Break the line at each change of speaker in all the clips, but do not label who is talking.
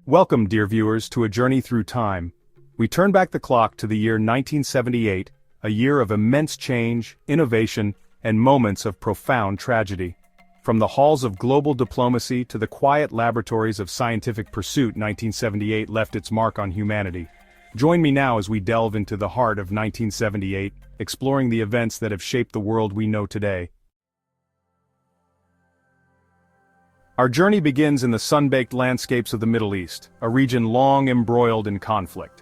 Welcome, dear viewers, to a journey through time. We turn back the clock to the year 1978, a year of immense change, innovation, and moments of profound tragedy. From the halls of global diplomacy to the quiet laboratories of scientific pursuit, 1978 left its mark on humanity. Join me now as we delve into the heart of 1978, exploring the events that have shaped the world we know today. Our journey begins in the sun-baked landscapes of the Middle East, a region long embroiled in conflict.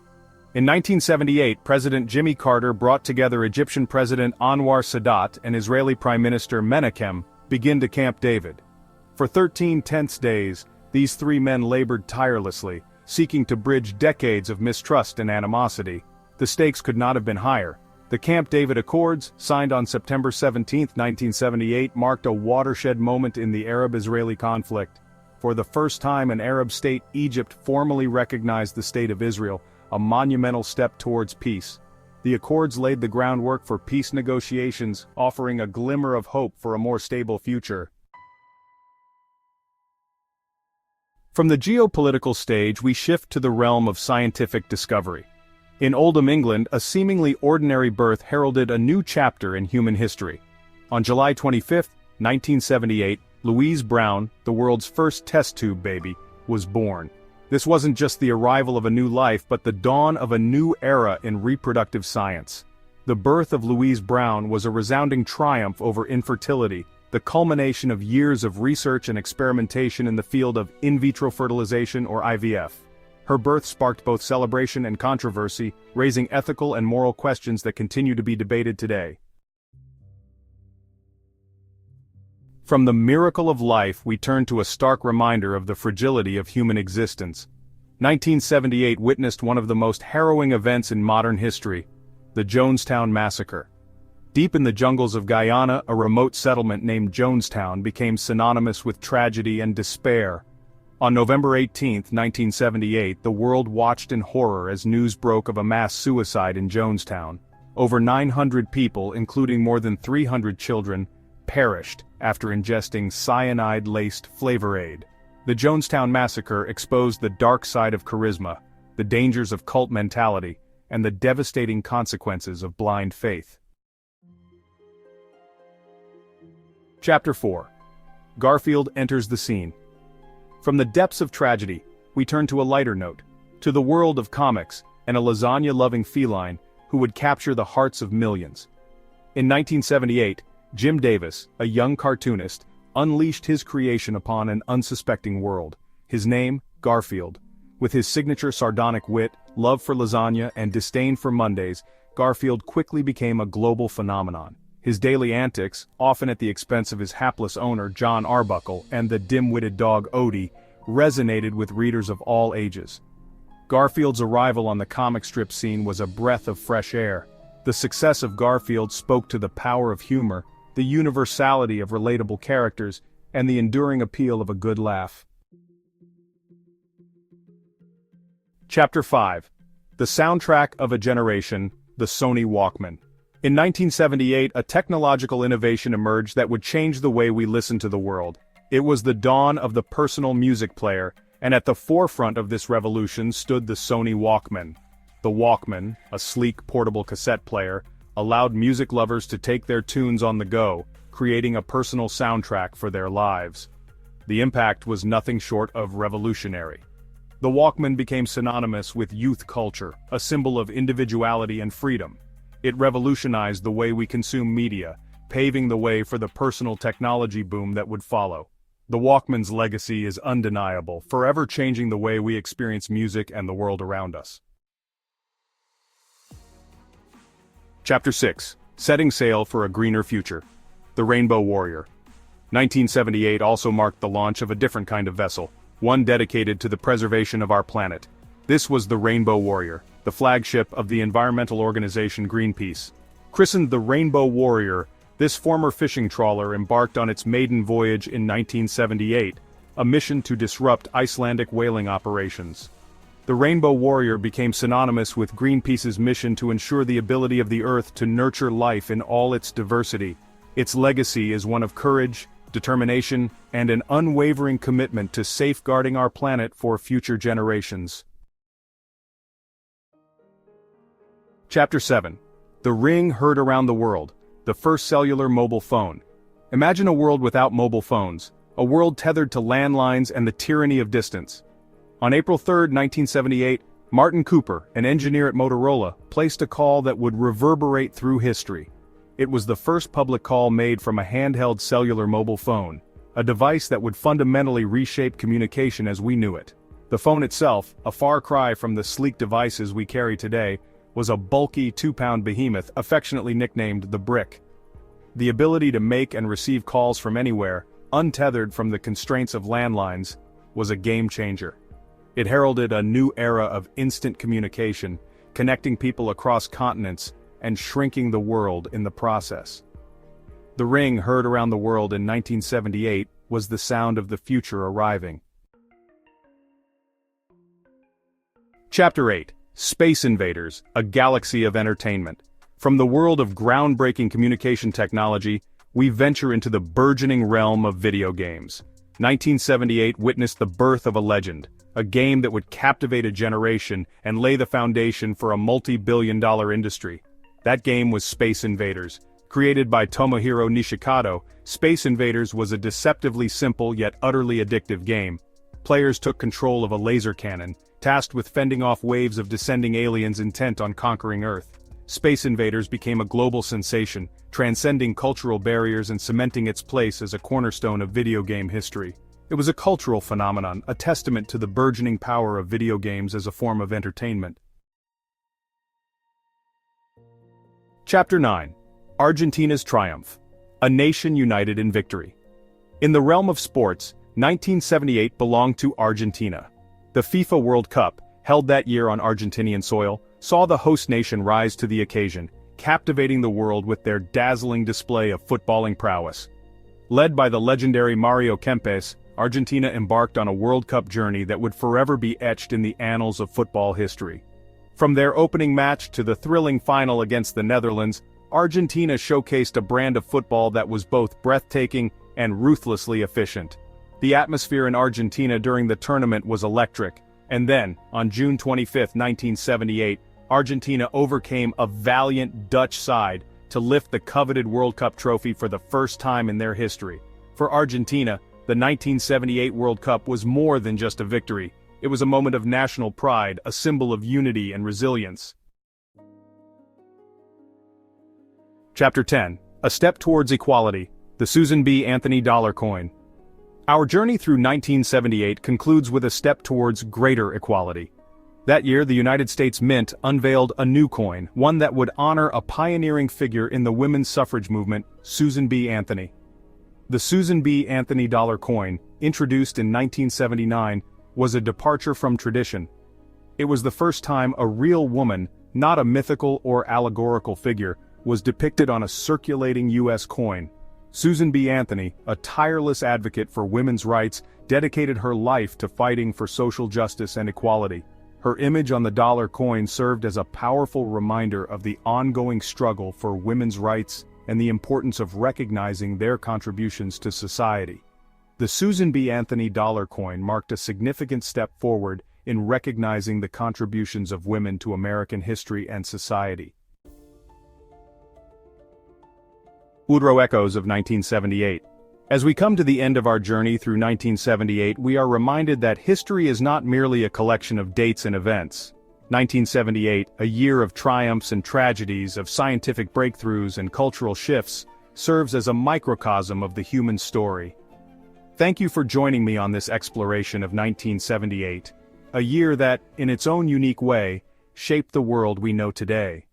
In 1978, President Jimmy Carter brought together Egyptian President Anwar Sadat and Israeli Prime Minister Menachem begin to Camp David. For 13 tense days, these three men labored tirelessly, seeking to bridge decades of mistrust and animosity. The stakes could not have been higher. The Camp David Accords, signed on September 17, 1978, marked a watershed moment in the Arab-Israeli conflict. For the first time, an Arab state, Egypt, formally recognized the State of Israel, a monumental step towards peace. The accords laid the groundwork for peace negotiations, offering a glimmer of hope for a more stable future. From the geopolitical stage, we shift to the realm of scientific discovery. In Oldham, England, a seemingly ordinary birth heralded a new chapter in human history. On July 25, 1978, Louise Brown, the world's first test tube baby, was born. This wasn't just the arrival of a new life, but the dawn of a new era in reproductive science. The birth of Louise Brown was a resounding triumph over infertility, the culmination of years of research and experimentation in the field of in vitro fertilization or IVF. Her birth sparked both celebration and controversy, raising ethical and moral questions that continue to be debated today. From the miracle of life, we turn to a stark reminder of the fragility of human existence. 1978 witnessed one of the most harrowing events in modern history, the Jonestown Massacre. Deep in the jungles of Guyana, a remote settlement named Jonestown became synonymous with tragedy and despair. On November 18, 1978, the world watched in horror as news broke of a mass suicide in Jonestown. Over 900 people, including more than 300 children, perished after ingesting cyanide-laced Flavor Aid. The Jonestown Massacre exposed the dark side of charisma, the dangers of cult mentality, and the devastating consequences of blind faith. Chapter 4. Garfield enters the scene. From the depths of tragedy, we turn to a lighter note, to the world of comics and a lasagna-loving feline who would capture the hearts of millions. In 1978, Jim Davis, a young cartoonist, unleashed his creation upon an unsuspecting world. His name, Garfield. With his signature sardonic wit, love for lasagna, and disdain for Mondays, Garfield quickly became a global phenomenon. His daily antics, often at the expense of his hapless owner John Arbuckle and the dim-witted dog Odie, resonated with readers of all ages. Garfield's arrival on the comic strip scene was a breath of fresh air. The success of Garfield spoke to the power of humor, the universality of relatable characters, and the enduring appeal of a good laugh. Chapter 5. The Soundtrack of a Generation, the Sony Walkman. In 1978, a technological innovation emerged that would change the way we listen to the world. It was the dawn of the personal music player, and at the forefront of this revolution stood the Sony Walkman. The Walkman, a sleek portable cassette player, allowed music lovers to take their tunes on the go, creating a personal soundtrack for their lives. The impact was nothing short of revolutionary. The Walkman became synonymous with youth culture, a symbol of individuality and freedom. It revolutionized the way we consume media, paving the way for the personal technology boom that would follow. The Walkman's legacy is undeniable, forever changing the way we experience music and the world around us. Chapter 6. Setting Sail for a Greener Future. The Rainbow Warrior. 1978 also marked the launch of a different kind of vessel, one dedicated to the preservation of our planet. This was the Rainbow Warrior, the flagship of the environmental organization Greenpeace. Christened the Rainbow Warrior, this former fishing trawler embarked on its maiden voyage in 1978, a mission to disrupt Icelandic whaling operations. The Rainbow Warrior became synonymous with Greenpeace's mission to ensure the ability of the Earth to nurture life in all its diversity. Its legacy is one of courage, determination, and an unwavering commitment to safeguarding our planet for future generations. Chapter 7. The ring heard around the world, the first cellular mobile phone. Imagine a world without mobile phones, a world tethered to landlines and the tyranny of distance. On April 3, 1978, Martin Cooper, an engineer at Motorola, placed a call that would reverberate through history. It was the first public call made from a handheld cellular mobile phone, a device that would fundamentally reshape communication as we knew it. The phone itself, a far cry from the sleek devices we carry today, was a bulky 2-pound behemoth affectionately nicknamed the Brick. The ability to make and receive calls from anywhere, untethered from the constraints of landlines, was a game-changer. It heralded a new era of instant communication, connecting people across continents and shrinking the world in the process. The ring heard around the world in 1978 was the sound of the future arriving. Chapter 8. Space Invaders, a galaxy of entertainment. From the world of groundbreaking communication technology, we venture into the burgeoning realm of video games. 1978 witnessed the birth of a legend, a game that would captivate a generation and lay the foundation for a multi-billion-dollar industry. That game was Space Invaders. Created by Tomohiro Nishikado, Space Invaders was a deceptively simple yet utterly addictive game. Players took control of a laser cannon, tasked with fending off waves of descending aliens intent on conquering Earth. Space Invaders became a global sensation, transcending cultural barriers and cementing its place as a cornerstone of video game history. It was a cultural phenomenon, a testament to the burgeoning power of video games as a form of entertainment. Chapter 9. Argentina's Triumph. A nation united in victory. In the realm of sports, 1978 belonged to Argentina. The FIFA World Cup, held that year on Argentinian soil, saw the host nation rise to the occasion, captivating the world with their dazzling display of footballing prowess. Led by the legendary Mario Kempes, Argentina embarked on a World Cup journey that would forever be etched in the annals of football history. From their opening match to the thrilling final against the Netherlands, Argentina showcased a brand of football that was both breathtaking and ruthlessly efficient. The atmosphere in Argentina during the tournament was electric, and then, on June 25, 1978, Argentina overcame a valiant Dutch side to lift the coveted World Cup trophy for the first time in their history. For Argentina, the 1978 World Cup was more than just a victory. It was a moment of national pride, a symbol of unity and resilience. Chapter 10. A Step Towards Equality, the Susan B. Anthony Dollar Coin. Our journey through 1978 concludes with a step towards greater equality. That year, the United States Mint unveiled a new coin, one that would honor a pioneering figure in the women's suffrage movement, Susan B. Anthony. The Susan B. Anthony dollar coin, introduced in 1979, was a departure from tradition. It was the first time a real woman, not a mythical or allegorical figure, was depicted on a circulating U.S. coin. Susan B. Anthony, a tireless advocate for women's rights, dedicated her life to fighting for social justice and equality. Her image on the dollar coin served as a powerful reminder of the ongoing struggle for women's rights and the importance of recognizing their contributions to society. The Susan B. Anthony dollar coin marked a significant step forward in recognizing the contributions of women to American history and society. Woodrow Echoes of 1978. As we come to the end of our journey through 1978, we are reminded that history is not merely a collection of dates and events. 1978, a year of triumphs and tragedies, of scientific breakthroughs and cultural shifts, serves as a microcosm of the human story. Thank you for joining me on this exploration of 1978, a year that, in its own unique way, shaped the world we know today.